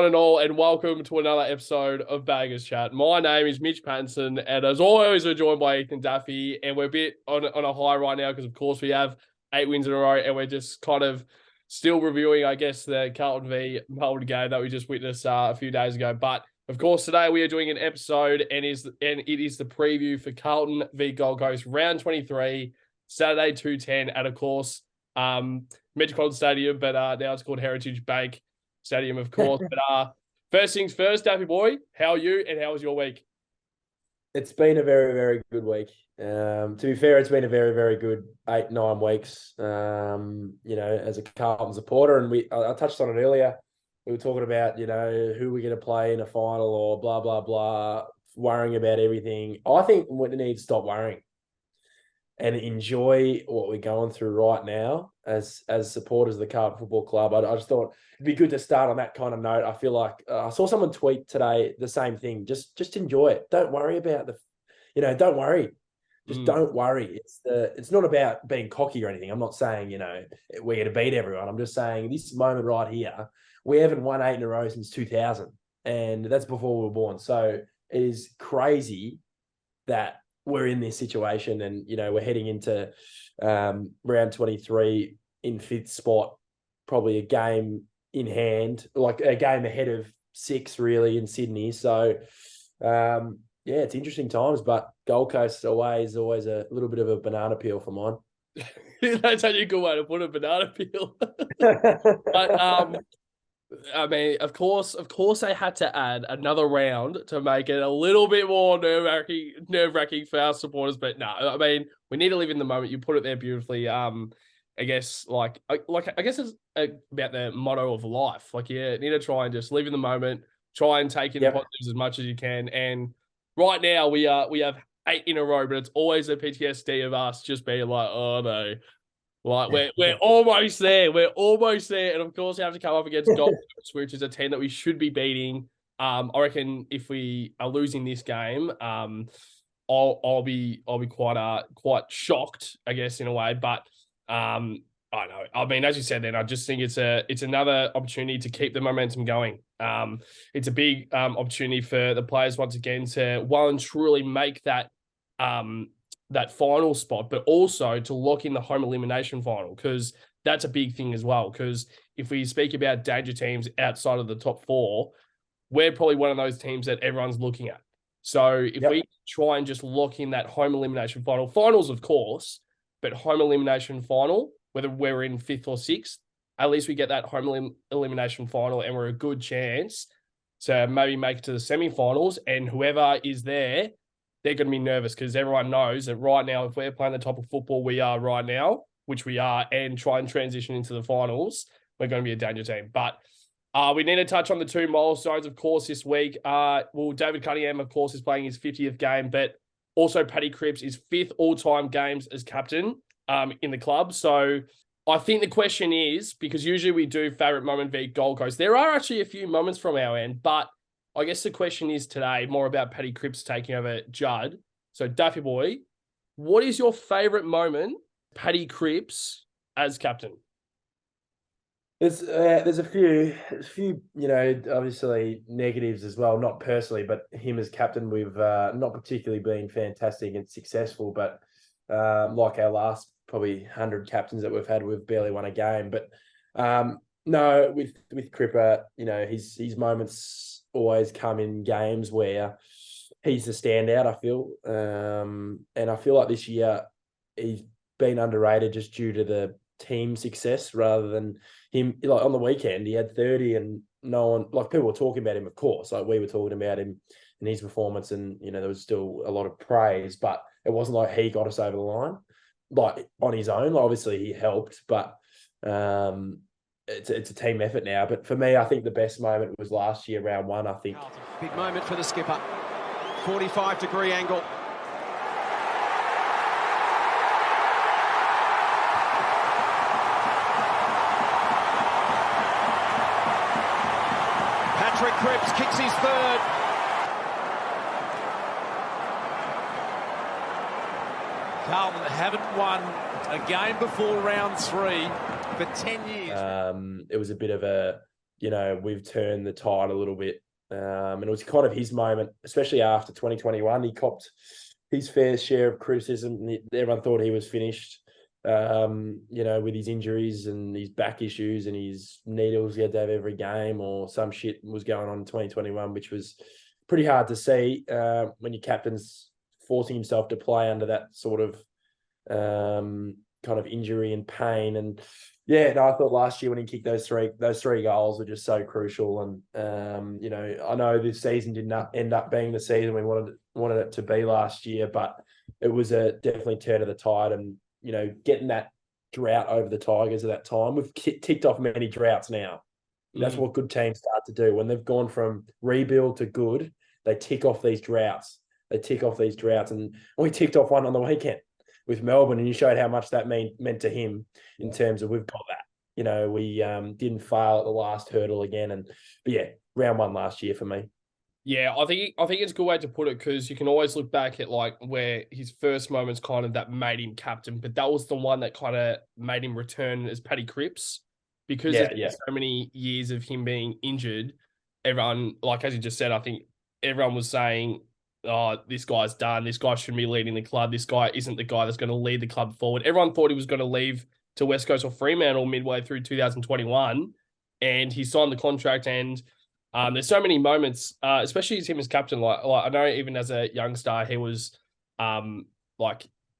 one and all, and welcome to another episode of Baggers Chat. My name is Mitch Pattinson, and as always, we're joined by Ethan Daffy, and we're a bit on a high right now because, of course, we have 8 wins in a row, and we're just kind of still reviewing, I guess, the Carlton v Melbourne game that we just witnessed a few days ago. But, of course, today we are doing an episode, and it is the preview for Carlton v Gold Coast, round 23, Saturday 2:10 at, of course, Metropolitan Stadium, but now it's called Heritage Bank Stadium, of course. But first things first, Daffy boy, how are you and how was your week? It's been a very, very good week. To be fair, it's been a very, very good 8-9 weeks. As a Carlton supporter, and I touched on it earlier. We were talking about, who we're going to play in a final or blah, blah, blah, worrying about everything. I think we need to stop worrying and enjoy what we're going through right now as supporters of the Carlton Football Club. I just thought it'd be good to start on that kind of note. I feel like I saw someone tweet today the same thing. Just enjoy it. Don't worry about don't worry. Just don't worry. It's not about being cocky or anything. I'm not saying, we're going to beat everyone. I'm just saying this moment right here, we haven't won 8 in a row since 2000. And that's before we were born. So it is crazy that we're in this situation and, we're heading into round 23 in 5th spot, probably a game in hand, like a game ahead of 6 really in Sydney. So, it's interesting times, but Gold Coast away is always a little bit of a banana peel for mine. That's actually a good way to put a banana peel. But, I mean, of course, they had to add another round to make it a little bit more nerve-wracking for our supporters. But no, I mean, we need to live in the moment. You put it there beautifully. I guess, I guess it's about the motto of life. Like, you need to try and just live in the moment, try and take in the positives as much as you can. And right now, we have 8 in a row, but it's always a PTSD of us just being like, oh no. Like, we're almost there. We're almost there. And, of course, we have to come up against Gold Coast, which is a team that we should be beating. I reckon if we are losing this game, I'll be quite shocked, I guess, in a way. But I don't know. I mean, as you said then, I just think it's another opportunity to keep the momentum going. It's a big opportunity for the players, once again, to well and truly make that final spot, but also to lock in the home elimination final, because that's a big thing as well. Because if we speak about danger teams outside of the top 4, we're probably one of those teams that everyone's looking at. So if we try and just lock in that home elimination final, finals, of course, but home elimination final, whether we're in 5th or 6th, at least we get that home elimination final and we're a good chance to maybe make it to the semi-finals, and whoever is there, they're going to be nervous because everyone knows that right now, if we're playing the type of football we are right now, which we are, and try and transition into the finals, we're going to be a danger team. But we need to touch on the 2 milestones, of course, this week. David Cunningham, of course, is playing his 50th game, but also Paddy Cripps is 5th all-time games as captain in the club. So I think the question is, because usually we do favourite moment v Gold Coast, there are actually a few moments from our end, but I guess the question is today more about Paddy Cripps taking over Judd. So, Daffy boy, what is your favourite moment, Paddy Cripps as captain? There's a few, obviously negatives as well. Not personally, but him as captain, we've not particularly been fantastic and successful. But like our last probably 100 captains that we've had, we've barely won a game. But no, with Cripper, his moments always come in games where he's the standout, I feel. And I feel like this year he's been underrated just due to the team success rather than him. Like on the weekend, he had 30 and no one, like people were talking about him, of course. Like we were talking about him and his performance, and, there was still a lot of praise, but it wasn't like he got us over the line, like on his own. Obviously he helped, but it's a team effort now. But for me, I think the best moment was last year, round 1, I think. Big moment for the skipper. 45-degree angle. Patrick Cripps kicks his 3rd. Carlton haven't won a game before round 3 for 10 years. It was a bit of a we've turned the tide a little bit. And it was kind of his moment, especially after 2021. He copped his fair share of criticism. Everyone thought he was finished, with his injuries and his back issues and his needles he had to have every game, or some shit was going on in 2021, which was pretty hard to see when your captain's forcing himself to play under that sort of kind of injury and pain. And I thought last year when he kicked those three goals were just so crucial. And I know this season did not end up being the season we wanted it to be last year, but it was a definitely turn of the tide. And getting that drought over the Tigers at that time, we've ticked off many droughts now. That's what good teams start to do when they've gone from rebuild to good. They tick off these droughts. And we ticked off one on the weekend with Melbourne, and you showed how much that meant to him in terms of we've got that. We didn't fail at the last hurdle again. Round one last year for me. Yeah, I think it's a good way to put it, because you can always look back at like where his first moments kind of that made him captain, but that was the one that kind of made him return as Paddy Cripps, because there's been so many years of him being injured. Everyone, like as you just said, I think everyone was saying, oh, this guy's done. This guy shouldn't be leading the club. This guy isn't the guy that's going to lead the club forward. Everyone thought he was going to leave to West Coast or Fremantle midway through 2021, and he signed the contract. And there's so many moments, especially as him as captain. Like I know even as a young star, he was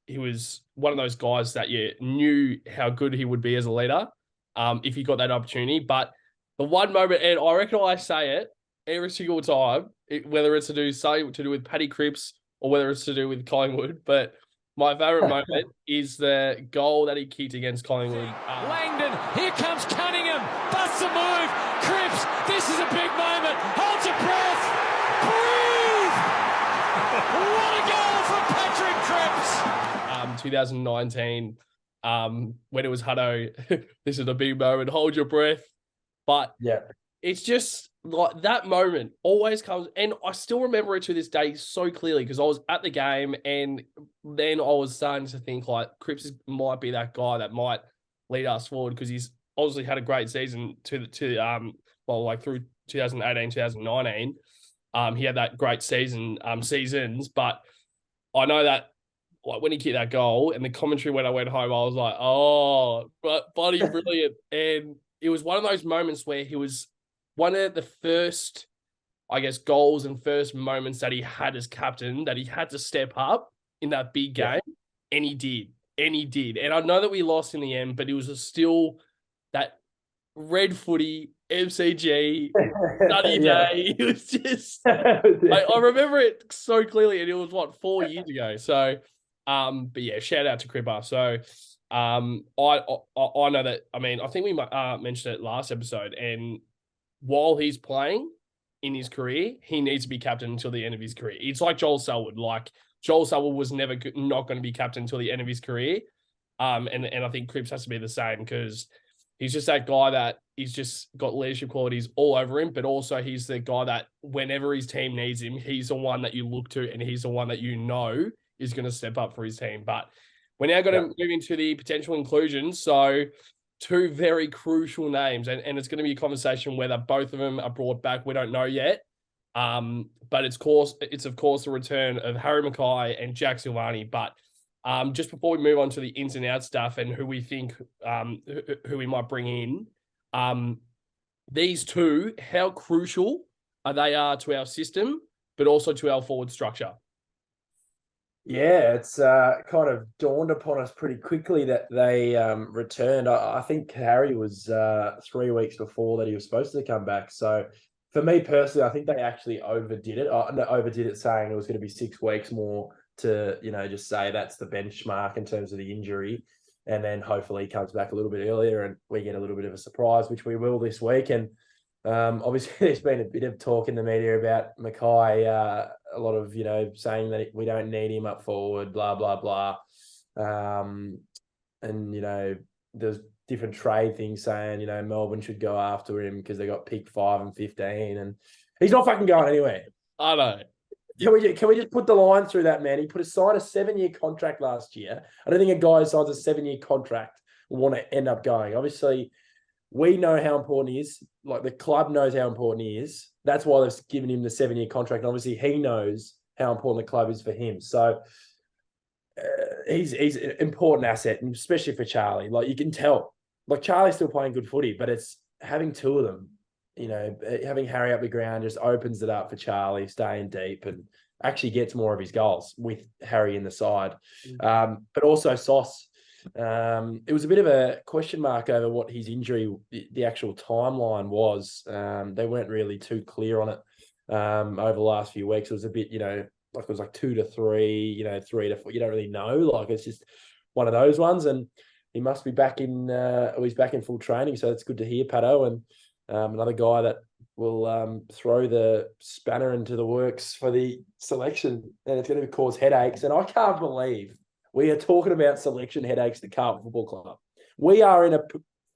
he was one of those guys that you knew how good he would be as a leader if he got that opportunity. But the one moment, and I reckon I say it every single time, whether it's to do with Paddy Cripps or whether it's to do with Collingwood, but my favourite moment is the goal that he kicked against Collingwood. Langdon, here comes Cunningham, busts a move, Cripps, this is a big moment, hold your breath, breathe! What a goal from Patrick Cripps! 2019, when it was Hutto, this is a big moment, hold your breath. But it's just like that moment always comes, and I still remember it to this day so clearly, because I was at the game, and then I was starting to think like Cripps might be that guy that might lead us forward, because he's obviously had a great season through 2018, 2019. He had that great seasons, but I know that like when he kicked that goal and the commentary when I went home, I was like, oh, but buddy, brilliant. And it was one of those moments where he was one of the first, I guess, goals and first moments that he had as captain, that he had to step up in that big game. And he did. And I know that we lost in the end, but it was still that red footy, MCG, nutty day. It was just, I remember it so clearly, and it was 4 years ago. So, shout out to Cripper. So, I know that, I think we mentioned it last episode, and while he's playing in his career, he needs to be captain until the end of his career. It's like Joel Selwood. Like Joel Selwood was never not going to be captain until the end of his career. And I think Cripps has to be the same, because he's just that guy that he's just got leadership qualities all over him, but also he's the guy that whenever his team needs him, he's the one that you look to, and he's the one that is going to step up for his team. But we're now going to move into the potential inclusions. So two very crucial names, and it's going to be a conversation whether both of them are brought back. We don't know yet. But it's of course the return of Harry Mackay and Jack Silvani. But just before we move on to the ins and outs stuff and who we think who we might bring in, these two, how crucial are they to our system, but also to our forward structure? Yeah, it's kind of dawned upon us pretty quickly that they returned. I think Harry was 3 weeks before that he was supposed to come back. So for me personally, I think they actually overdid it, saying it was going to be 6 weeks more to, just say that's the benchmark in terms of the injury. And then hopefully he comes back a little bit earlier and we get a little bit of a surprise, which we will this week. And obviously there's been a bit of talk in the media about Mackay, a lot of, saying that we don't need him up forward, blah, blah, blah. And, there's different trade things saying, Melbourne should go after him because they got pick 5 and 15, and he's not fucking going anywhere. I know. Can we just put the line through that, man? He signed a 7-year contract last year. I don't think a guy who signs a 7-year contract will want to end up going. Obviously, we know how important he is. Like the club knows how important he is. That's why they've given him the 7-year contract. And obviously, he knows how important the club is for him. So he's an important asset, and especially for Charlie. Like you can tell, like Charlie's still playing good footy, but it's having two of them. You know, having Harry up the ground just opens it up for Charlie, staying deep and actually gets more of his goals with Harry in the side. But also Sauce. It was a bit of a question mark over what his injury, the actual timeline was. They weren't really too clear on it over the last few weeks. It was a bit, like it was like 2 to 3, 3 to 4. You don't really know. Like it's just one of those ones. And he must be back in, he's back in full training. So that's good to hear, Pato. And another guy that will throw the spanner into the works for the selection, and it's going to cause headaches. And I can't believe we are talking about selection headaches at the Carlton Football Club. We are in a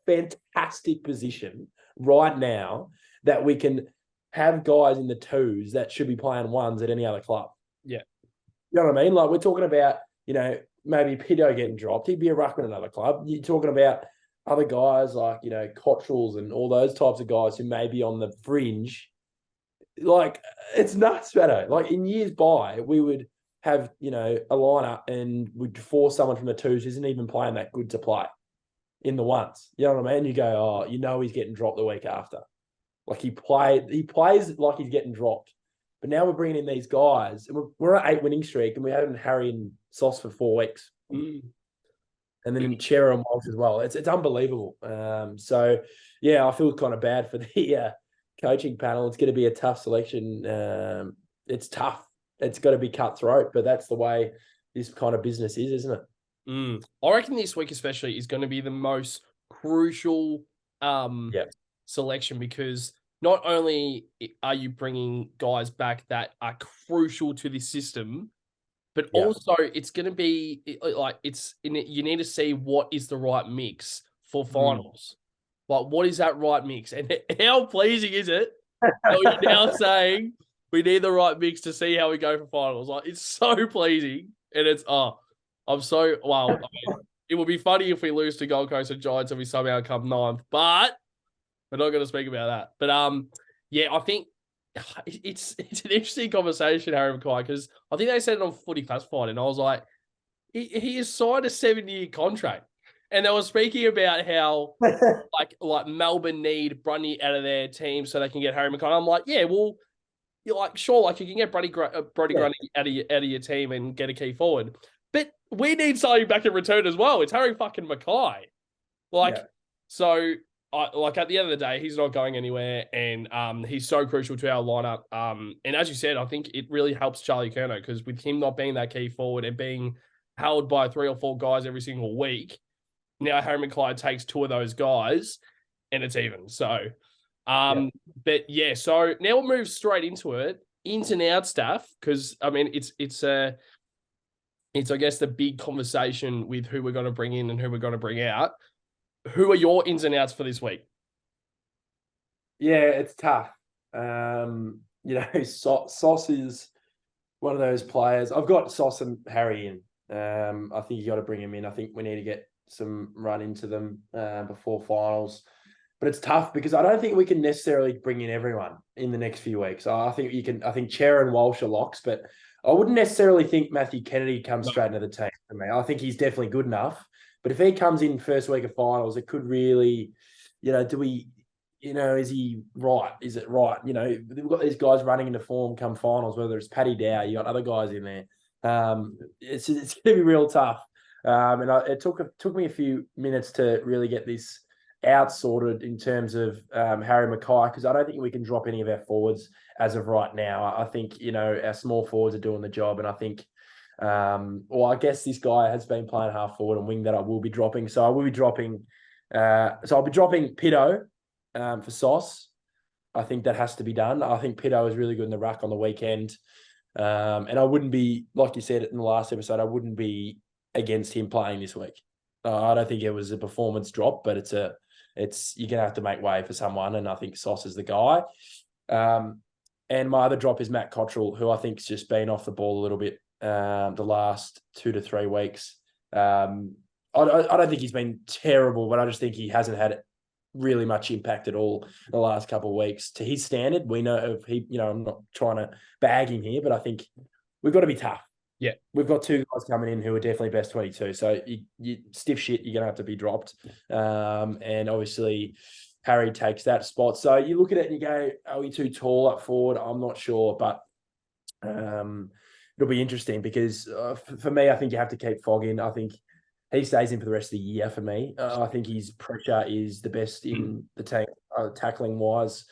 fantastic position right now that we can have guys in the twos that should be playing ones at any other club. Yeah. You know what I mean? Like we're talking about, maybe Pito getting dropped. He'd be a ruckman at another club. You're talking about other guys like, Cottrells and all those types of guys who may be on the fringe. Like, it's nuts, Beto. Like, in years by, we would have, a lineup and would force someone from the twos who isn't even playing that good to play in the ones. You know what I mean? You go, he's getting dropped the week after. Like, he plays like he's getting dropped. But now we're bringing in these guys, and we're at 8 winning streak, and we haven't Harry and Sauce for 4 weeks. And then Chera and Walsh as well. It's unbelievable. So, yeah, I feel kind of bad for the coaching panel. It's going to be a tough selection. It's tough. It's got to be cutthroat, but that's the way this kind of business is, isn't it? I reckon this week especially is going to be the most crucial selection, because not only are you bringing guys back that are crucial to this system, but also it's going to be like you need to see what is the right mix for finals. Like, what is that right mix? And how pleasing is it that you're now saying we need the right mix to see how we go for finals? Like, it's so pleasing. And it's, I'm so, well, I mean, it would be funny if we lose to Gold Coast and Giants and we somehow come 9th, but we're not going to speak about that. But, I think it's an interesting conversation, Harry Mackay, because I think they said it on Footy Classified, and I was like, he has signed a 7-year contract. And they were speaking about how like Melbourne need Grundy out of their team so they can get Harry Mackay. I'm like, yeah, well, you're like, sure, like you can get Grundy out of your team and get a key forward, but we need something back in return as well. It's Harry fucking Mackay. So at the end of the day, he's not going anywhere, and he's so crucial to our lineup. And as you said, I think it really helps Charlie Curnow, because with him not being that key forward and being held by 3 or 4 guys every single week, now Harry Mackay takes 2 of those guys, and it's even. So, but yeah, so now we'll move straight into it, ins and out stuff, because I mean it's I guess the big conversation with who we're going to bring in and who we're going to bring out. Who are your ins and outs for this week? Yeah, it's tough. Sauce is one of those players. I've got Sauce and Harry in. I think you got to bring him in. I think we need to get some run into them before finals. But it's tough because I don't think we can necessarily bring in everyone in the next few weeks. I think Chera and Walsh are locks, but I wouldn't necessarily think Matthew Kennedy comes straight into the team for me. I think he's definitely good enough. But if he comes in first week of finals, it could really, is he right? Is it right? We've got these guys running into form come finals, whether it's Paddy Dow, you got other guys in there. It's going to be real tough. It took me a few minutes to really get this out sorted in terms of Harry Mackay, because I don't think we can drop any of our forwards as of right now. I think, our small forwards are doing the job, and I think, I guess this guy has been playing half forward and wing that I will be dropping. So I will be dropping, I'll be dropping Pito for Sauce. I think that has to be done. I think Pito is really good in the ruck on the weekend. And I wouldn't be, like you said in the last episode, I wouldn't be against him playing this week. I don't think it was a performance drop, but you're going to have to make way for someone, and I think Sauce is the guy. And my other drop is Matt Cottrell, who I think's just been off the ball a little bit the last 2 to 3 weeks. I don't think he's been terrible, but I just think he hasn't had really much impact at all the last couple of weeks. To his standard, we know of he. I'm not trying to bag him here, but I think we've got to be tough. Yeah, we've got two guys coming in who are definitely best 22. So you stiff shit, you're gonna have to be dropped. And obviously Harry takes that spot. So you look at it and you go, are we too tall up forward? I'm not sure, but it'll be interesting because for me, I think you have to keep Fogg in. I think he stays in for the rest of the year for me. I think his pressure is the best in the team, tackling wise.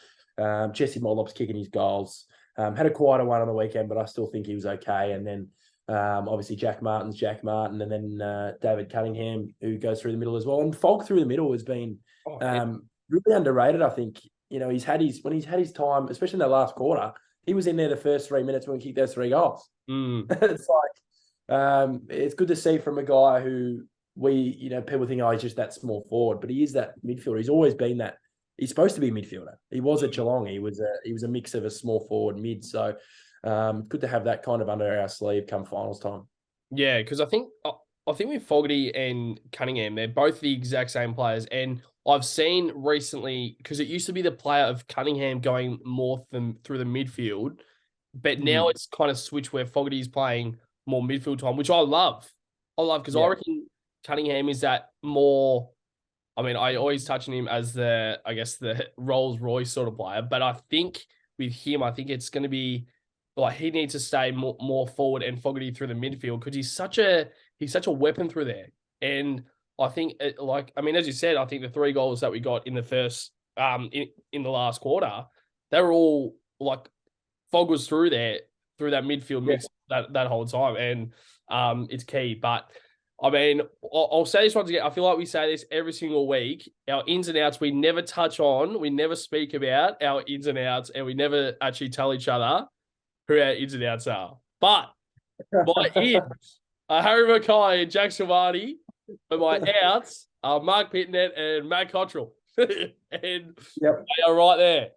Jesse Mollop's kicking his goals. Had a quieter one on the weekend, but I still think he was okay. And then obviously Jack Martin, and then David Cunningham, who goes through the middle as well. And Fogg through the middle has been really underrated, I think. When he's had his time, especially in the last quarter, he was in there the first 3 minutes when we kicked those 3 goals. It's like it's good to see from a guy who people think, he's just that small forward, but he is that midfielder. He's always been that. He's supposed to be a midfielder. He was at Geelong. He was a mix of a small forward mid. So good to have that kind of under our sleeve come finals time. Yeah, because I think with Fogarty and Cunningham, they're both the exact same players. And I've seen recently, because it used to be the player of Cunningham going more through the midfield, but now it's kind of switched where Fogarty is playing more midfield time, which I love. Because I reckon Cunningham is that more. I mean, I always touch on him as the Rolls Royce sort of player, but I think with him, it's going to be like he needs to stay more forward and Fogarty through the midfield because he's such a weapon through there. And I think as you said, I think the 3 goals that we got in the first in the last quarter, they were all like Fogg was through that midfield mix that whole time, and it's key. But I mean, I'll say this once again. I feel like we say this every single week. Our ins and outs, we never touch on. We never speak about our ins and outs, and we never actually tell each other who our ins and outs are. But my ins are Harry Mackay and Jack Silvani, but my outs are Mark Pitnet and Matt Cottrell. And they are right there.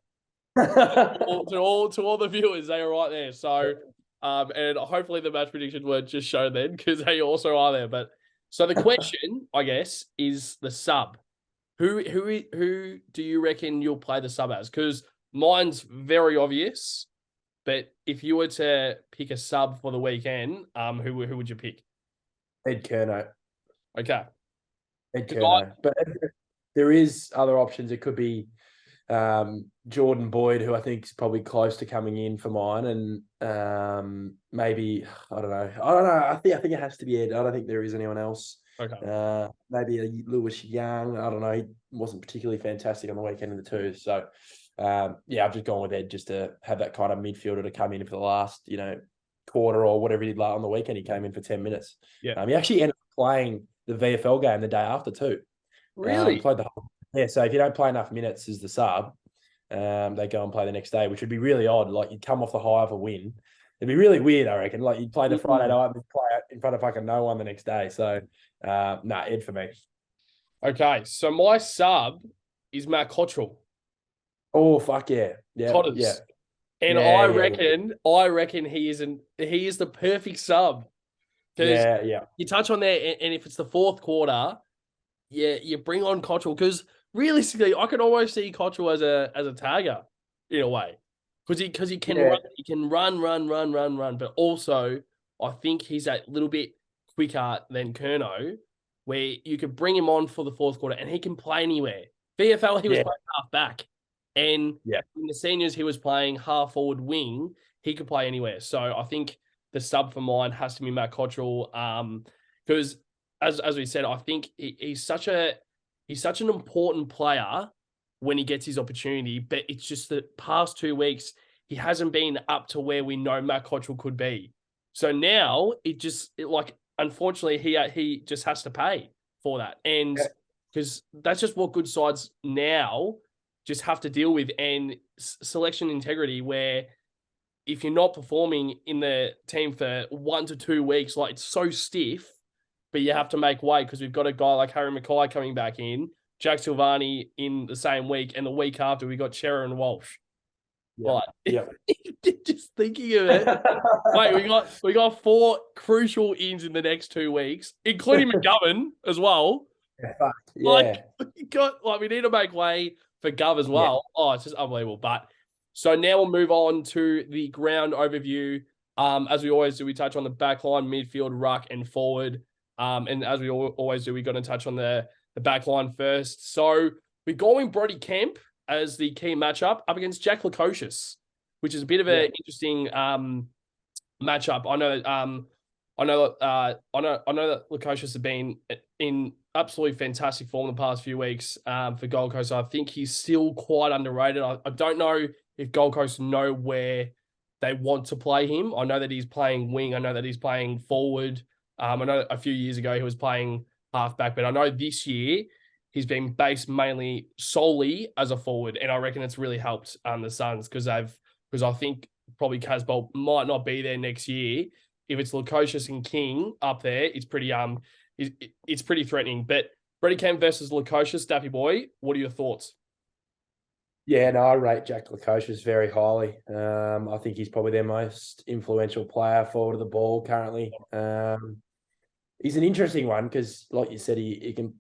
to all the viewers, they are right there. So, and hopefully the match predictions weren't just shown then because they also are there. But so the question, I guess, is the sub. Who do you reckon you'll play the sub as? Because mine's very obvious. But if you were to pick a sub for the weekend, who would you pick? Ed Curnow. Okay. Ed Curnow. But there is other options. It could be Jordan Boyd, who I think is probably close to coming in for mine, and maybe I don't know. I think it has to be Ed. I don't think there is anyone else. Okay. Maybe a Lewis Young. I don't know. He wasn't particularly fantastic on the weekend in the 2. So I've just gone with Ed just to have that kind of midfielder to come in for the last quarter or whatever he did on the weekend. He came in for 10 minutes. Yeah. He actually ended up playing the VFL game the day after too. Really? Played the whole. Yeah, so if you don't play enough minutes as the sub, they go and play the next day, which would be really odd. Like you'd come off the high of a win. It'd be really weird, I reckon. Like you'd play the Friday night and play in front of fucking no one the next day. So, Ed for me. Okay, so my sub is Matt Cottrell. Oh fuck yeah, Cotters. Yeah. And I reckon he is the perfect sub. Yeah. You touch on there, and if it's the 4th quarter, you bring on Cottrell because realistically, I can almost see Cottrell as a tagger in a way because he can run, run, but also I think he's that little bit quicker than Curnow, where you could bring him on for the 4th quarter and he can play anywhere. VFL he was playing half back, and in the seniors he was playing half forward wing. He could play anywhere, so I think the sub for mine has to be Matt Cottrell, because as we said, I think he's such an important player when he gets his opportunity, but it's just the past 2 weeks he hasn't been up to where we know Matt Cottrell could be. So now unfortunately he just has to pay for that, and because that's just what good sides now just have to deal with, and selection integrity, where if you're not performing in the team for 1 to 2 weeks, like it's so stiff. But you have to make way because we've got a guy like Harry Mackay coming back in, Jack Silvani in the same week, and the week after we got Shearer and Walsh. Just thinking of it. Wait, we got 4 crucial ins in the next 2 weeks, including McGovern as well. Yeah. We need to make way for Gov as Yeah. well. Oh, it's just unbelievable. But so now we'll move on to the ground overview. As we always do, we touch on the back line, midfield, ruck, and forward. And as we always do, we got to touch on the back line first. So we're going Brody Kemp as the key matchup up against Jack Lukosius, which is a bit of an interesting matchup. I know that Lukosius has been in absolutely fantastic form the past few weeks for Gold Coast. I think he's still quite underrated. I don't know if Gold Coast know where they want to play him. I know that he's playing wing. I know that he's playing forward. I know a few years ago he was playing halfback, but I know this year he's been based mainly solely as a forward, and I reckon it's really helped the Suns because I think probably Casbolt might not be there next year. If it's Lukosius and King up there, it's pretty it's pretty threatening. But Brody Kemp versus Lukosius, Daffy boy, what are your thoughts? Yeah, no, I rate Jack Lukosius very highly. I think he's probably their most influential player forward of the ball currently. He's an interesting one because, like you said, he can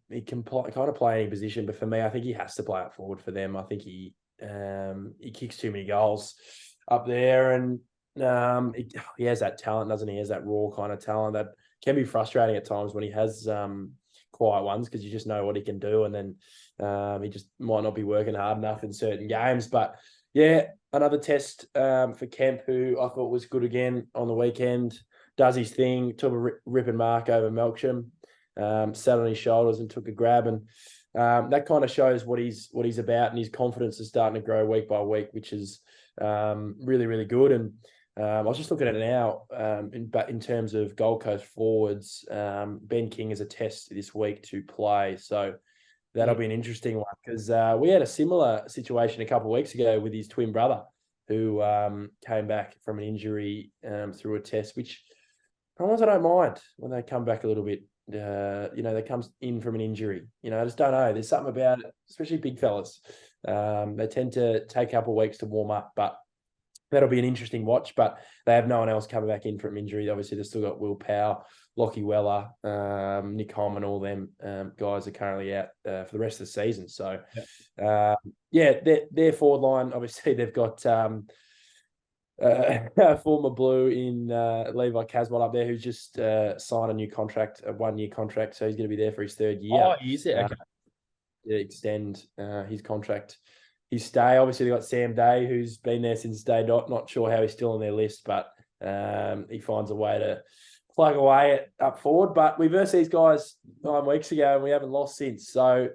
kind of play any position. But for me, I think he has to play up forward for them. I think he kicks too many goals up there, and he has that talent, doesn't he? He has that raw kind of talent that can be frustrating at times when he has quiet ones because you just know what he can do, and then he just might not be working hard enough in certain games. But yeah, another test for Kemp, who I thought was good again on the weekend. Does his thing, took a ripping mark over Melksham, sat on his shoulders and took a grab, and that kind of shows what he's about, and his confidence is starting to grow week by week, which is really, really good. And I was just looking at it now in terms of Gold Coast forwards. Ben King is a test this week to play, so that'll be an interesting one because we had a similar situation a couple of weeks ago with his twin brother who came back from an injury through a test, which sometimes I don't mind when they come back a little bit. They come in from an injury. I just don't know. There's something about it, especially big fellas. They tend to take a couple of weeks to warm up, but that'll be an interesting watch. But they have no one else coming back in from injury. Obviously, they've still got Will Powell, Lockie Weller, Nick Holman, all them guys are currently out for the rest of the season. So, their forward line, obviously, they've got former Blue in Levi Casbolt up there, who's just signed a new contract, a 1-year contract. So he's going to be there for his third year. Oh, is it? Okay. To extend his contract. His stay, obviously, they've got Sam Day, who's been there since day dot. Not sure how he's still on their list, but he finds a way to plug away up forward. But we versed these guys 9 weeks ago, and we haven't lost since. So,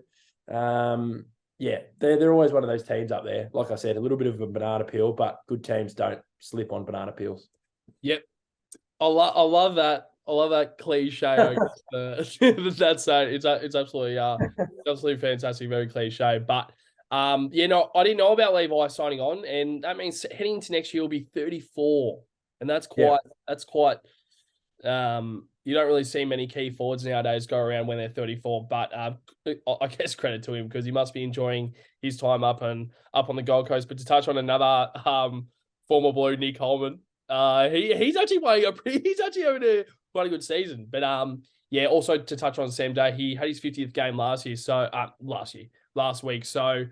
they're always one of those teams up there. Like I said, a little bit of a banana peel, but good teams don't slip on banana peels. Yep. I love that. I love that cliche. That's it's absolutely fantastic, very cliche. But I didn't know about Levi signing on, and that means heading into next year will be 34, and that's quite. You don't really see many key forwards nowadays go around when they're 34, but I guess credit to him because he must be enjoying his time up on the Gold Coast. But to touch on another former Blue, Nick Holman, he's actually having a quite a good season. But also to touch on Sam Day, he had his 50th game last week. So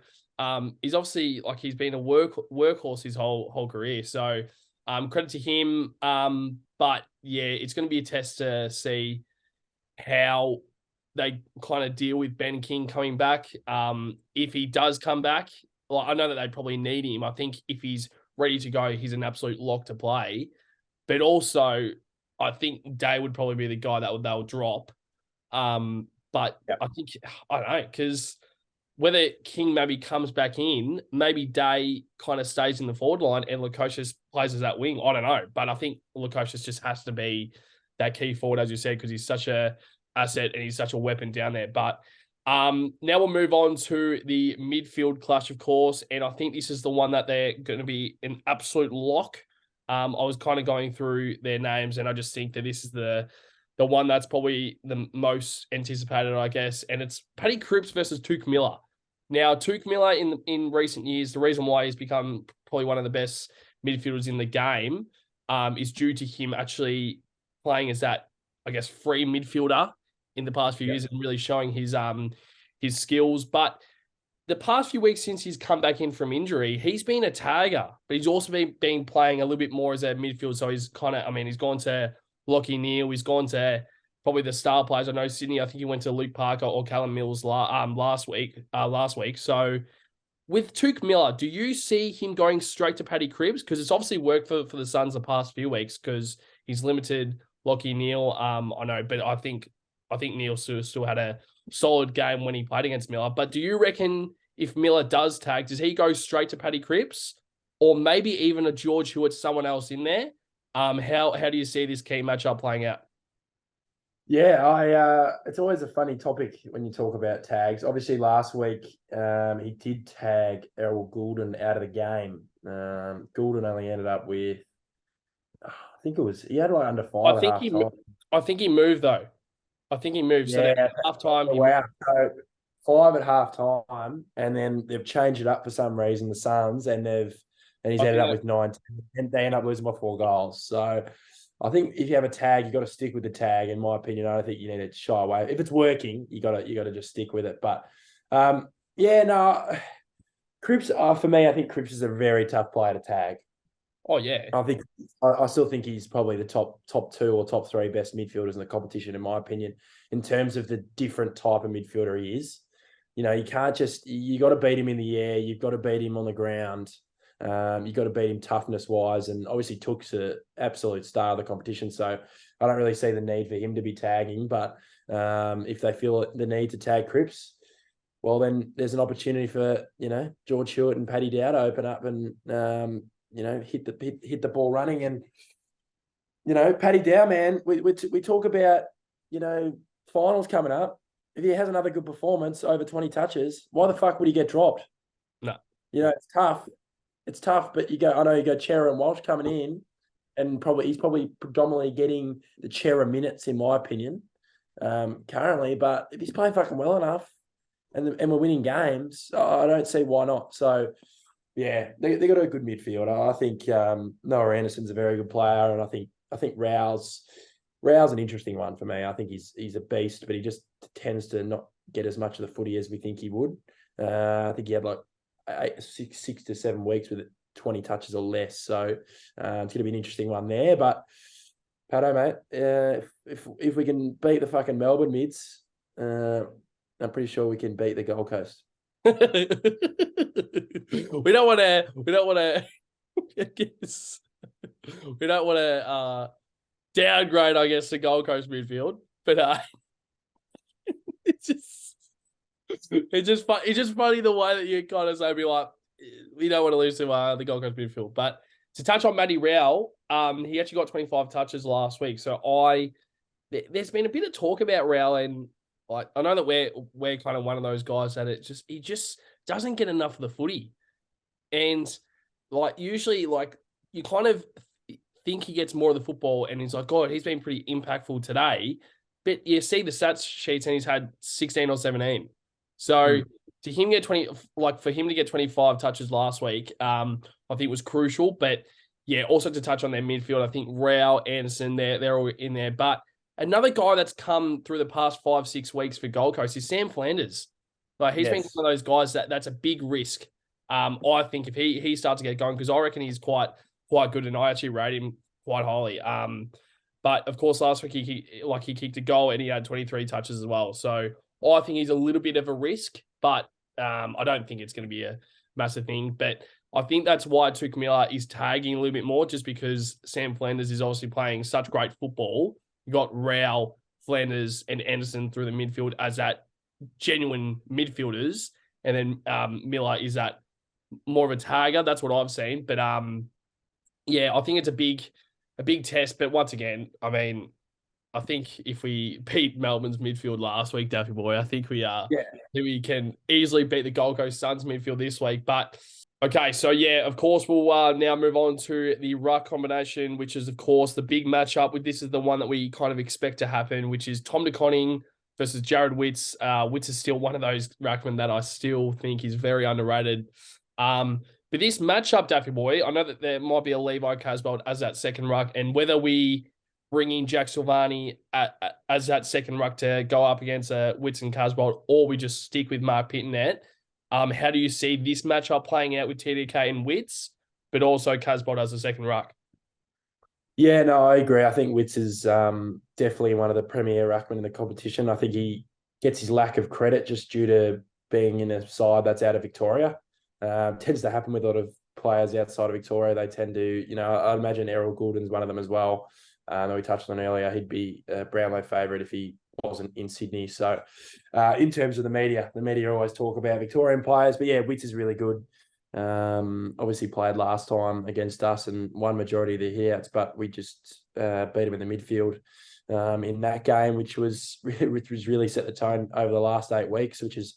he's obviously he's been a workhorse his whole career. So credit to him. But yeah, it's going to be a test to see how they kind of deal with Ben King coming back. If he does come back, I know that they probably need him. I think if he's ready to go, he's an absolute lock to play. But also, I think Day would probably be the guy they'll drop. But I think, I don't know, because whether King maybe comes back in, maybe Day kind of stays in the forward line and Lukosius plays as that wing. I don't know. But I think Lukosius just has to be that key forward, as you said, because he's such a asset and he's such a weapon down there. But now we'll move on to the midfield clash, of course. And I think this is the one that they're going to be an absolute lock. I was kind of going through their names, and I just think that this is the one that's probably the most anticipated, I guess. And it's Paddy Cripps versus Tuke Miller. Now, Tuke Miller in recent years, the reason why he's become probably one of the best midfielders in the game is due to him actually playing as that, I guess, free midfielder in the past few years and really showing his skills. But the past few weeks since he's come back in from injury, he's been a tagger, but he's also been playing a little bit more as a midfield. So he's he's gone to Lachie Neale, he's gone to probably the star players. I know Sydney, I think he went to Luke Parker or Callum Mills last week. So with Tuke Miller, do you see him going straight to Paddy Cripps? Because it's obviously worked for the Suns the past few weeks because he's limited Lachie Neale. I know, but I think Neale still had a solid game when he played against Miller. But do you reckon if Miller does tag, does he go straight to Paddy Cripps, or maybe even a George Hewitt, someone else in there? How do you see this key matchup playing out? Yeah, it's always a funny topic when you talk about tags. Obviously, last week he did tag Errol Goulden out of the game. Goulden only ended up with, I think he had like under 5 at half time. I think he moved though. I think he moved. Yeah, so at half time. Wow. So 5 at half time, and then they've changed it up for some reason, the Suns, and he's ended up with 9, and they end up losing by 4 goals. So I think if you have a tag, you got to stick with the tag. In my opinion, I don't think you need to shy away. If it's working, you got to just stick with it. But Cripps. For me, I think Cripps is a very tough player to tag. Oh yeah, I still think he's probably the top 2 or top 3 best midfielders in the competition, in my opinion, in terms of the different type of midfielder he is. You know, you can't you got to beat him in the air. You've got to beat him on the ground. You've got to beat him toughness-wise, and obviously Took's an absolute star of the competition, so I don't really see the need for him to be tagging, but if they feel the need to tag Cripps, well, then there's an opportunity for, George Hewitt and Paddy Dow to open up and, hit the ball running. And, Paddy Dow, man, we talk about, finals coming up. If he has another good performance, over 20 touches, why the fuck would he get dropped? No. It's tough. It's tough, but you go Chera and Walsh coming in, and he's probably predominantly getting the Chera minutes, in my opinion, currently. But if he's playing fucking well enough, and we're winning games, I don't see why not. So, yeah, they got a good midfielder. I think Noah Anderson's a very good player, and I think Rao's an interesting one for me. I think he's a beast, but he just tends to not get as much of the footy as we think he would. I think he had like 6 to 7 weeks with 20 touches or less. So it's going to be an interesting one there. But Pato, mate, if we can beat the fucking Melbourne mids, I'm pretty sure we can beat the Gold Coast. we don't want to downgrade, I guess, the Gold Coast midfield, but it's just funny the way that you kind of say, be like, we don't want to lose to the Gold Coast midfield. But to touch on Matty Rowell, he actually got 25 touches last week. So there's been a bit of talk about Rowell, and like, I know that we're kind of one of those guys that he just doesn't get enough of the footy. And like, usually, like, you kind of think he gets more of the football, and he's like, God, he's been pretty impactful today. But you see the stats sheets, and he's had 16 or 17. So for him to get 25 touches last week, I think was crucial. But yeah, also to touch on their midfield, I think Rowell, Anderson, they're all in there. But another guy that's come through the past 5-6 weeks for Gold Coast is Sam Flanders. Like, he's been one of those guys that's a big risk. I think if he starts to get going, because I reckon he's quite good, and I actually rate him quite highly. But of course, last week he kicked a goal and he had 23 touches as well. So I think he's a little bit of a risk, but I don't think it's going to be a massive thing. But I think that's why Tuke Miller is tagging a little bit more, just because Sam Flanders is obviously playing such great football. You got Rowell, Flanders, and Anderson through the midfield as that genuine midfielders, and then Miller is that more of a tagger. That's what I've seen. But yeah, I think it's a big test. But once again, I mean, I think if we beat Melbourne's midfield last week, Daffy boy, I think we can easily beat the Gold Coast Suns midfield this week. But okay, so yeah, of course, we'll now move on to the ruck combination, which is, of course, the big matchup. This is the one that we kind of expect to happen, which is Tom De Koning versus Jared Witts. Witts is still one of those ruckmen that I still think is very underrated. But this matchup, Daffy boy, I know that there might be a Levi Casbolt as that second ruck, and whether we bringing Jack Silvani as that second ruck to go up against Witts and Casbolt, or we just stick with Mark Pittonet. How do you see this matchup playing out with TDK and Witts, but also Casbolt as a second ruck? Yeah, no, I agree. I think Witts is definitely one of the premier ruckmen in the competition. I think he gets his lack of credit just due to being in a side that's out of Victoria. Tends to happen with a lot of players outside of Victoria. They tend to, I imagine Errol Goulden's one of them as well. That we touched on earlier. He'd be a Brownlow favourite if he wasn't in Sydney. So in terms of the media always talk about Victorian players. But yeah, Witts is really good. Obviously played last time against us and won majority of the hitouts, but we just beat him in the midfield in that game, which really set the tone over the last 8 weeks, which has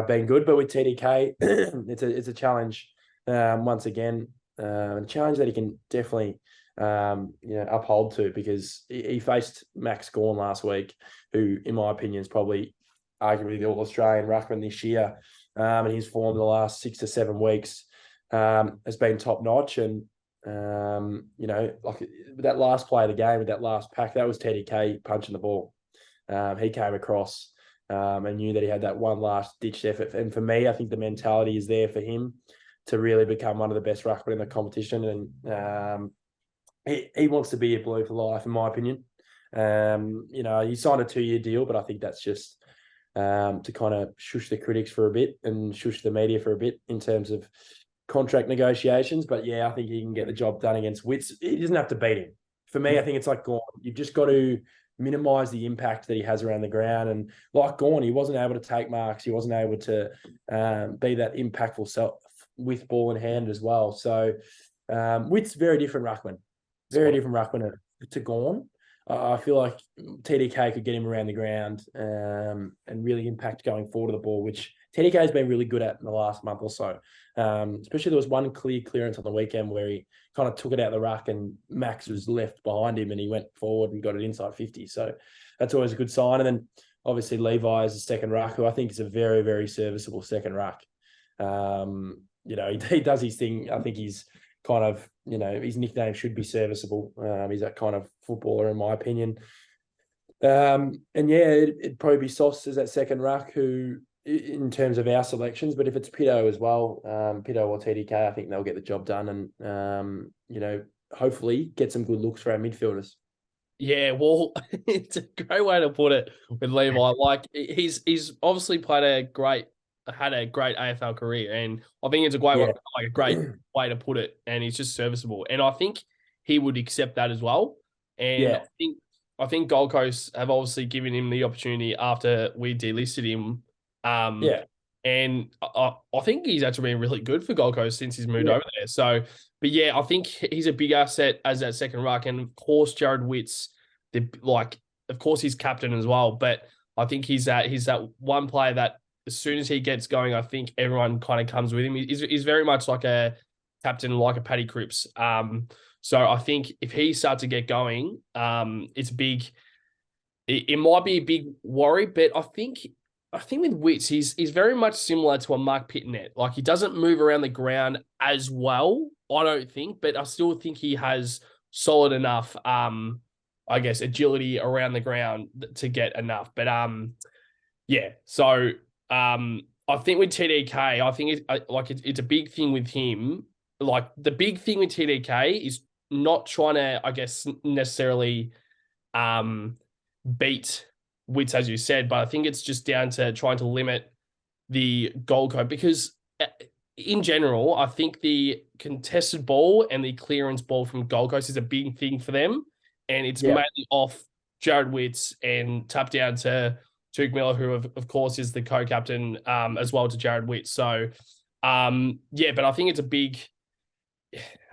been good. But with TDK, it's a challenge once again, a challenge that he can definitely uphold to, because he faced Max Gawn last week, who, in my opinion, is probably arguably the All-Australian ruckman this year. And his form in the last 6 to 7 weeks has been top notch. And, like that last play of the game with that last pack, that was TDK punching the ball. He came across and knew that he had that one last ditched effort. And for me, I think the mentality is there for him to really become one of the best ruckmen in the competition. And he wants to be a Blue for life, in my opinion. He signed a 2-year deal, but I think that's just to kind of shush the critics for a bit and shush the media for a bit in terms of contract negotiations. But yeah, I think he can get the job done against Witts. He doesn't have to beat him. For me, I think it's like Gawn. You've just got to minimise the impact that he has around the ground. And like Gawn, he wasn't able to take marks. He wasn't able to be that impactful self with ball in hand as well. So Witts, very different ruckman. Very different ruckman to Gawn. I feel like TDK could get him around the ground and really impact going forward of the ball, which TDK has been really good at in the last month or so. Especially there was one clear clearance on the weekend where he kind of took it out the ruck and Max was left behind him and he went forward and got it inside 50. So that's always a good sign. And then obviously Levi is a second ruck, who I think is a very, very serviceable second ruck. He does his thing. I think he's kind of, his nickname should be serviceable. He's that kind of footballer, in my opinion. It'd probably be Sauce as that second ruck, who, in terms of our selections, but if it's Pitto as well, Pitto or TDK, I think they'll get the job done and, hopefully get some good looks for our midfielders. Yeah, well, it's a great way to put it with Levi. Like, he's obviously had a great AFL career, and I think it's a great way to put it. And he's just serviceable, and I think he would accept that as well. And I think Gold Coast have obviously given him the opportunity after we delisted him. And I think he's actually been really good for Gold Coast since he's moved over there. So, but yeah, I think he's a big asset as that second ruck, and of course Jared Witts, of course he's captain as well. But I think he's that one player that, as soon as he gets going, I think everyone kind of comes with him. He's very much like a captain, like a Paddy Cripps. So I think if he starts to get going, it's big. It might be a big worry, but I think with Witts, he's very much similar to a Mark Pittonet. Like, he doesn't move around the ground as well, I don't think, but I still think he has solid enough, agility around the ground to get enough. But so I think with TDK, I think it's a big thing with him. Like, the big thing with TDK is not trying to, necessarily beat Witts, as you said, but I think it's just down to trying to limit the goal code, because in general, I think the contested ball and the clearance ball from Gold Coast is a big thing for them, and it's mainly off Jared Witts and tapped down to Duke Miller, who of course is the co-captain as well to Jared Witts. So but I think it's a big,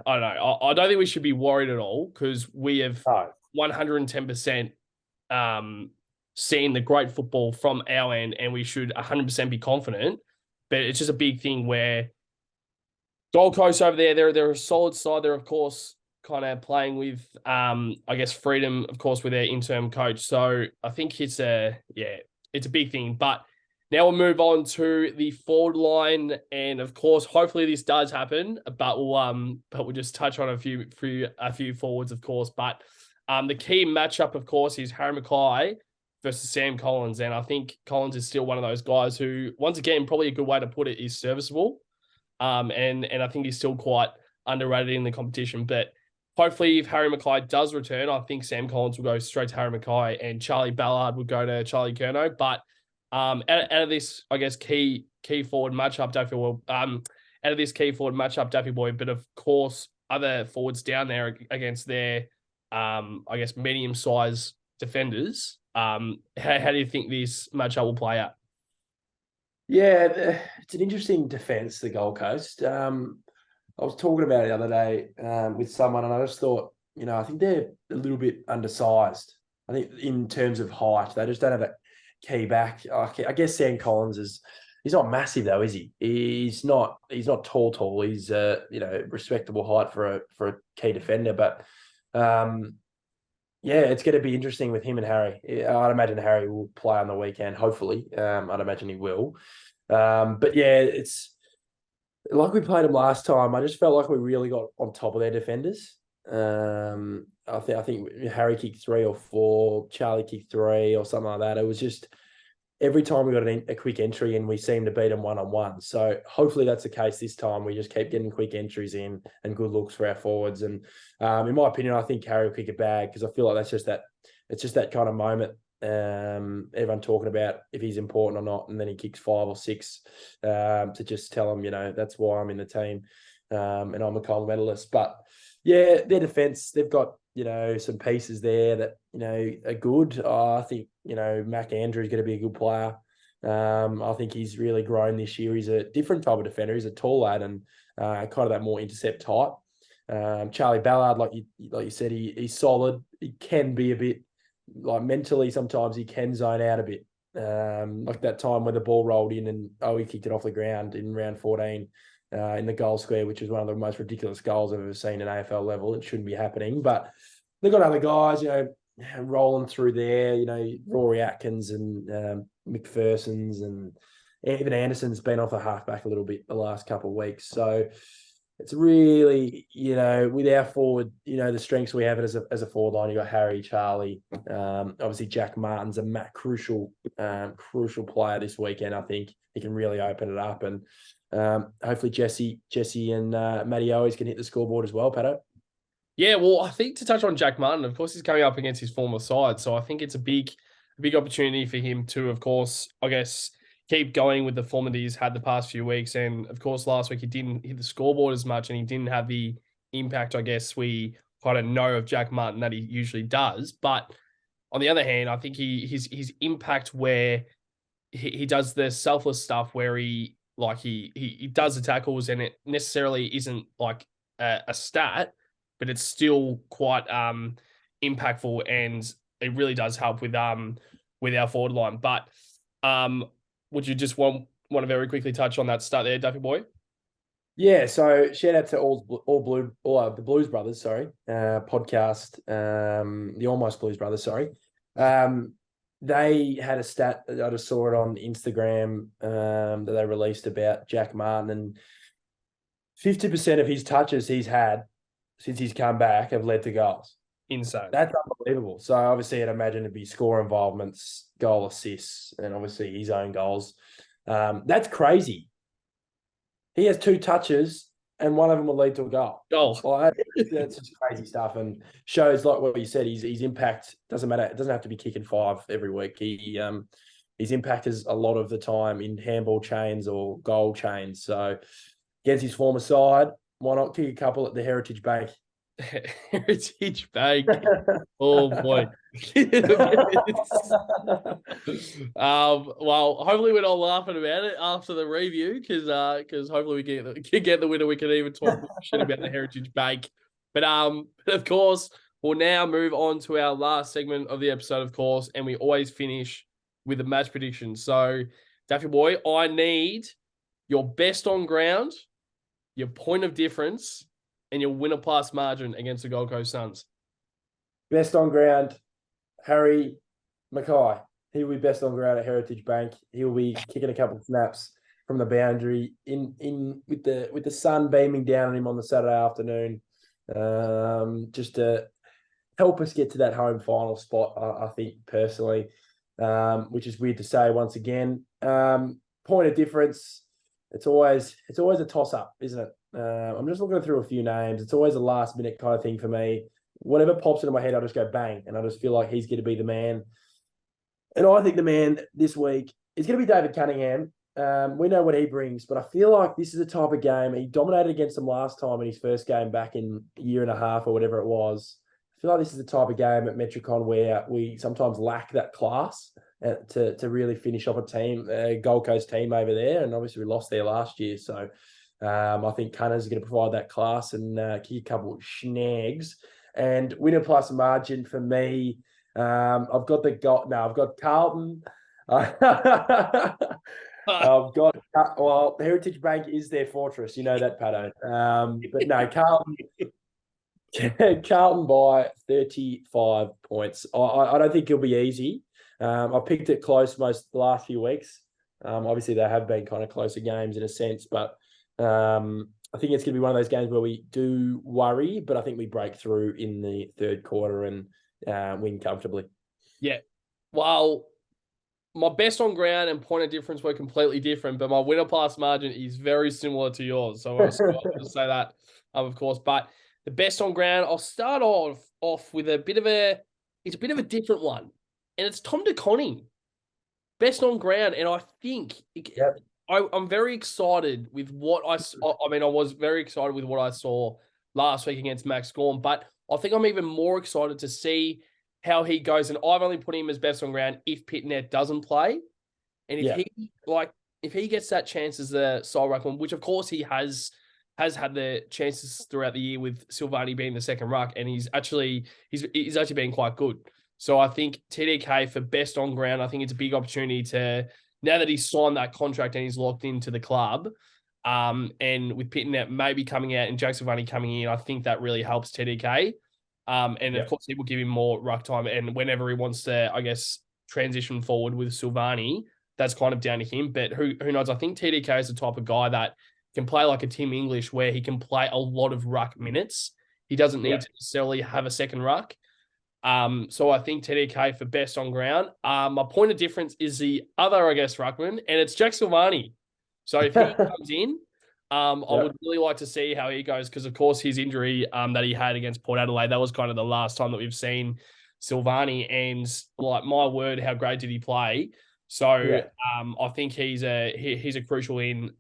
I don't know. I don't think we should be worried at all, because we have 110% seen the great football from our end, and we should 100% be confident. But it's just a big thing where Gold Coast over there, they're a solid side. They're, of course, kind of playing with, freedom, of course, with their interim coach. So I think it's a big thing. But now we'll move on to the forward line, and of course, hopefully this does happen. But we'll just touch on a few forwards, of course. But The key matchup, of course, is Harry Mackay versus Sam Collins. And I think Collins is still one of those guys who, once again, probably a good way to put it, is serviceable. And I think he's still quite underrated in the competition. But hopefully, if Harry Mackay does return, I think Sam Collins will go straight to Harry Mackay and Charlie Ballard will go to Charlie Curnow. But out of this, I guess, key forward matchup, Daffy Boy, but of course, other forwards down there against their, I guess, medium-sized defenders. How do you think this matchup will play out? Yeah, it's an interesting defence, the Gold Coast. I was talking about it the other day with someone, and I just thought, I think they're a little bit undersized. I think in terms of height, they just don't have a key back. I guess Sam Collins he's not massive though, is he? He's not tall. He's respectable height for a key defender, but yeah, it's going to be interesting with him and Harry. I'd imagine Harry will play on the weekend, hopefully. I'd imagine he will. But yeah, it's like we played him last time. I just felt like we really got on top of their defenders. I think Harry kicked 3 or 4, Charlie kicked 3 or something like that. It was just every time we got a quick entry and we seemed to beat them one-on-one. So hopefully that's the case this time. We just keep getting quick entries in and good looks for our forwards. And in my opinion, I think Harry will kick a bag because I feel like it's just that kind of moment. Everyone talking about if he's important or not, and then he kicks 5 or 6 to just tell him, that's why I'm in the team and I'm a gold medalist. But yeah, their defence, they've got, some pieces there that, are good. I think, Mac Andrew is going to be a good player. I think he's really grown this year. He's a different type of defender. He's a tall lad and kind of that more intercept type. Charlie Ballard, like you said, he's solid. He can be a bit, like mentally, sometimes he can zone out a bit. Like that time when the ball rolled in and he kicked it off the ground in round 14 in the goal square, which was one of the most ridiculous goals I've ever seen at AFL level. It shouldn't be happening, but they've got other guys, rolling through there, Rory Atkins and McPherson's, and even Anderson's been off the halfback a little bit the last couple of weeks. So it's really, with our forward, the strengths we have as a forward line. You got Harry, Charlie, obviously Jack Martin's a crucial player this weekend. I think he can really open it up, and hopefully Jesse and Matty Owens can hit the scoreboard as well, Pato. Yeah, well, I think to touch on Jack Martin, of course, he's coming up against his former side, so I think it's a big opportunity for him to, of course, I guess, keep going with the form that he's had the past few weeks. And of course, last week he didn't hit the scoreboard as much and he didn't have the impact, I guess, we kind of know of Jack Martin that he usually does. But on the other hand, I think his impact where he does the selfless stuff where he does the tackles and it necessarily isn't like a stat, but it's still quite impactful and it really does help with our forward line. But would you just want to very quickly touch on that stat there, Duffy Boy? Yeah, so shout out to all the Blues Brothers, podcast, the Almost Blues Brothers, they had a stat that I just saw it on Instagram that they released about Jack Martin, and 50% of his touches he's had since he's come back have led to goals. Insane. That's unbelievable. So obviously I'd imagine it'd be score involvements, goal assists, and obviously his own goals. That's crazy. He has 2 touches and one of them will lead to a goal. That's just crazy stuff, and shows, like what you said, his impact doesn't matter. It doesn't have to be kicking 5 every week. His impact is a lot of the time in handball chains or goal chains. So against his former side, why not kick a couple at the Heritage Bank? Heritage Bank. Oh boy. Well, hopefully we're not laughing about it after the review because hopefully we can get the winner. We can even talk shit about the Heritage Bank. But of course, we'll now move on to our last segment of the episode, of course, and we always finish with the match prediction. So, Daffy Boy, I need your best on ground, your point of difference, and your winner plus margin against the Gold Coast Suns. Best on ground, Harry Mackay. He will be best on ground at Heritage Bank. He will be kicking a couple of snaps from the boundary in with the sun beaming down on him on the Saturday afternoon. Just to help us get to that home final spot, I think, personally, which is weird to say once again. Point of difference, it's always a toss-up, isn't it? I'm just looking through a few names. It's always a last-minute kind of thing for me. Whatever pops into my head, I'll just go bang, and I just feel like he's going to be the man. And I think the man this week is going to be David Cunningham. We know what he brings, but I feel like this is a type of game. He dominated against them last time in his first game back in a year and a half or whatever it was. I feel like this is the type of game at Metricon where we sometimes lack that class to really finish off a Gold Coast team over there. And obviously we lost there last year. So I think Cunner's going to provide that class and kick a couple of snags. And winner plus margin for me, I've got Carlton. Heritage Bank is their fortress. You know that, Pato. But no, Carlton by 35 points. I don't think it'll be easy. I picked it close most the last few weeks. Obviously, they have been kind of closer games in a sense, but I think it's going to be one of those games where we do worry, but I think we break through in the third quarter and win comfortably. Yeah. Well, my best on ground and point of difference were completely different, but my winner plus margin is very similar to yours. So I was going to say that, of course. But the best on ground, I'll start off with it's a bit of a different one. And it's Tom DeConning. Best on ground. And I think I'm very excited with what I saw. I mean, I was very excited with what I saw last week against Max Gorn, but I think I'm even more excited to see how he goes. And I've only put him as best on ground if Pitnet doesn't play. And if he gets that chance as the sole ruckman, which of course he has had the chances throughout the year with Silvani being the second ruck, and he's actually been quite good. So I think TDK for best on ground, I think it's a big opportunity to, now that he's signed that contract and he's locked into the club, and with Pitnet maybe coming out and Jake Silvani coming in, I think that really helps TDK. Of course, he will give him more ruck time. And whenever he wants to, I guess, transition forward with Silvani, that's kind of down to him. But who knows? I think TDK is the type of guy that can play like a Tim English, where he can play a lot of ruck minutes. He doesn't need to necessarily have a second ruck. So I think TDK for best on ground. My point of difference is the other, I guess, ruckman, and it's Jack Silvani. So if he comes in, I would really like to see how he goes, because, of course, his injury that he had against Port Adelaide, that was kind of the last time that we've seen Silvani. And, like, my word, how great did he play? So I think he's a crucial in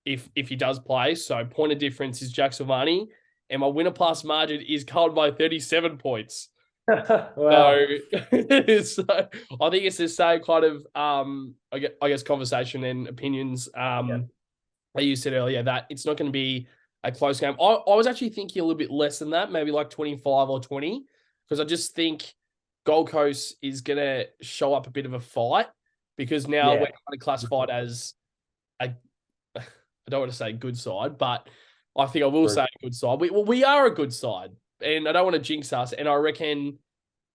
if he does play. So point of difference is Jack Silvani, and my winner plus margin is Carlton by 37 points. Wow. So I think it's the same kind of I guess conversation and opinions like you said earlier, that it's not going to be a close game. I was actually thinking a little bit less than that, maybe like 25 or 20, because I just think Gold Coast is going to show up a bit of a fight, because now we're kind of classified as I don't want to say good side, but I think I will say a good side. We are a good side, and I don't want to jinx us. And I reckon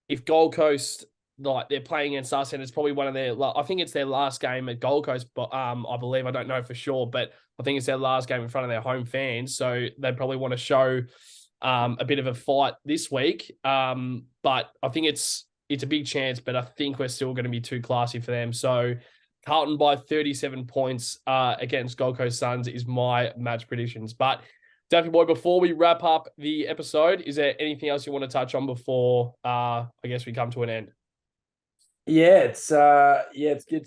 if Gold Coast, like, they're playing against us, and it's probably one of I think it's their last game at Gold Coast, but I believe, I don't know for sure, but I think it's their last game in front of their home fans. So they probably want to show a bit of a fight this week. But I think it's a big chance, but I think we're still going to be too classy for them. So Carlton by 37 points against Gold Coast Suns is my match predictions. But Daffy Boy, before we wrap up the episode, is there anything else you want to touch on before I guess we come to an end? Yeah, it's a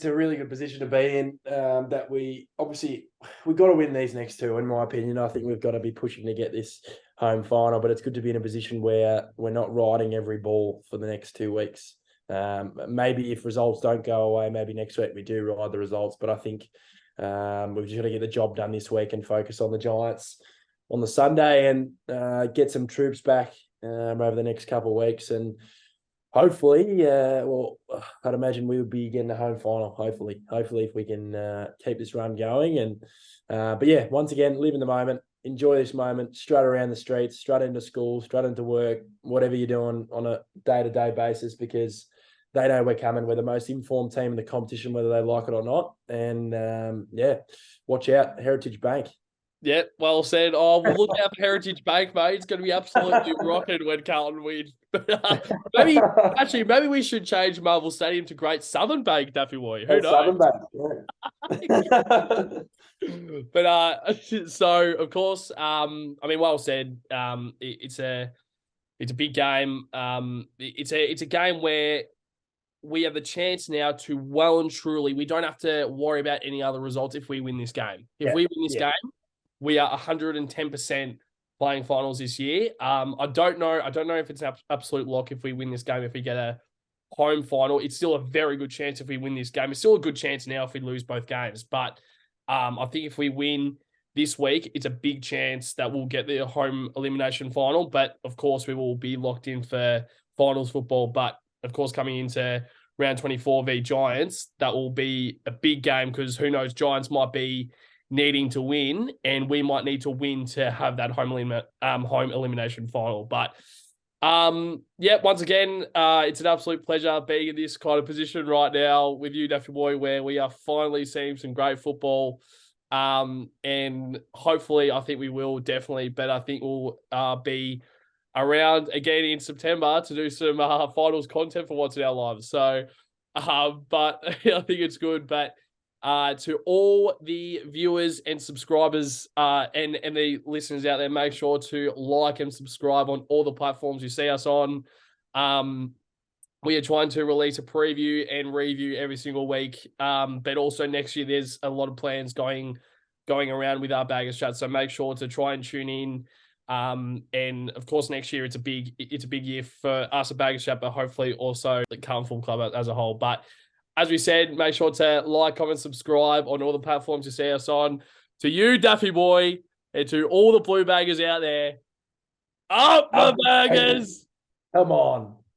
really good position to be in. That we've got to win these next two, in my opinion. I think we've got to be pushing to get this home final, but it's good to be in a position where we're not riding every ball for the next 2 weeks. Maybe if results don't go away, maybe next week we do ride the results. But I think we've just got to get the job done this week and focus on the Giants on the Sunday and get some troops back over the next couple of weeks. And hopefully, I'd imagine we would be getting a home final. Hopefully if we can keep this run going. And but yeah, once again, live in the moment, enjoy this moment, strut around the streets, strut into school, strut into work, whatever you're doing on a day-to-day basis, because they know we're coming. We're the most informed team in the competition, whether they like it or not. And watch out, Heritage Bank. Yeah, well said. Oh, we'll look out for Heritage Bank, mate. It's going to be absolutely rocking when Carlton win. But maybe we should change Marvel Stadium to Great Southern Bank, Daffy Boy. Who knows? Southern Bank, yeah. But so of course, I mean, well said. It's a big game. It's a game where we have the chance now to well and truly. We don't have to worry about any other results if we win this game. If we win this game, we are 110% playing finals this year. I don't know if it's an absolute lock if we win this game. If we get a home final, it's still a very good chance if we win this game. It's still a good chance now if we lose both games. But I think if we win this week, it's a big chance that we'll get the home elimination final. But of course, we will be locked in for finals football. But of course, coming into round 24 v Giants, that will be a big game because who knows, Giants might be needing to win, and we might need to win to have that home elimination final. But once again, it's an absolute pleasure being in this kind of position right now with you, Daffy Boy, where we are finally seeing some great football. And hopefully, I think we will definitely, but I think we'll be around again in September to do some finals content for What's in Our Lives. So, but I think it's good. But to all the viewers and subscribers and the listeners out there, make sure to like and subscribe on all the platforms you see us on. We are trying to release a preview and review every single week. But also next year, there's a lot of plans going around with our Baggers Chat. So make sure to try and tune in. And of course, next year it's a big year for us at Baggers Chat, but hopefully also the Carlton Football Club as a whole. But as we said, make sure to like, comment, subscribe on all the platforms you see us on. To you, Daffy Boy, and to all the Blue Baggers out there, up the Baggers! Come on.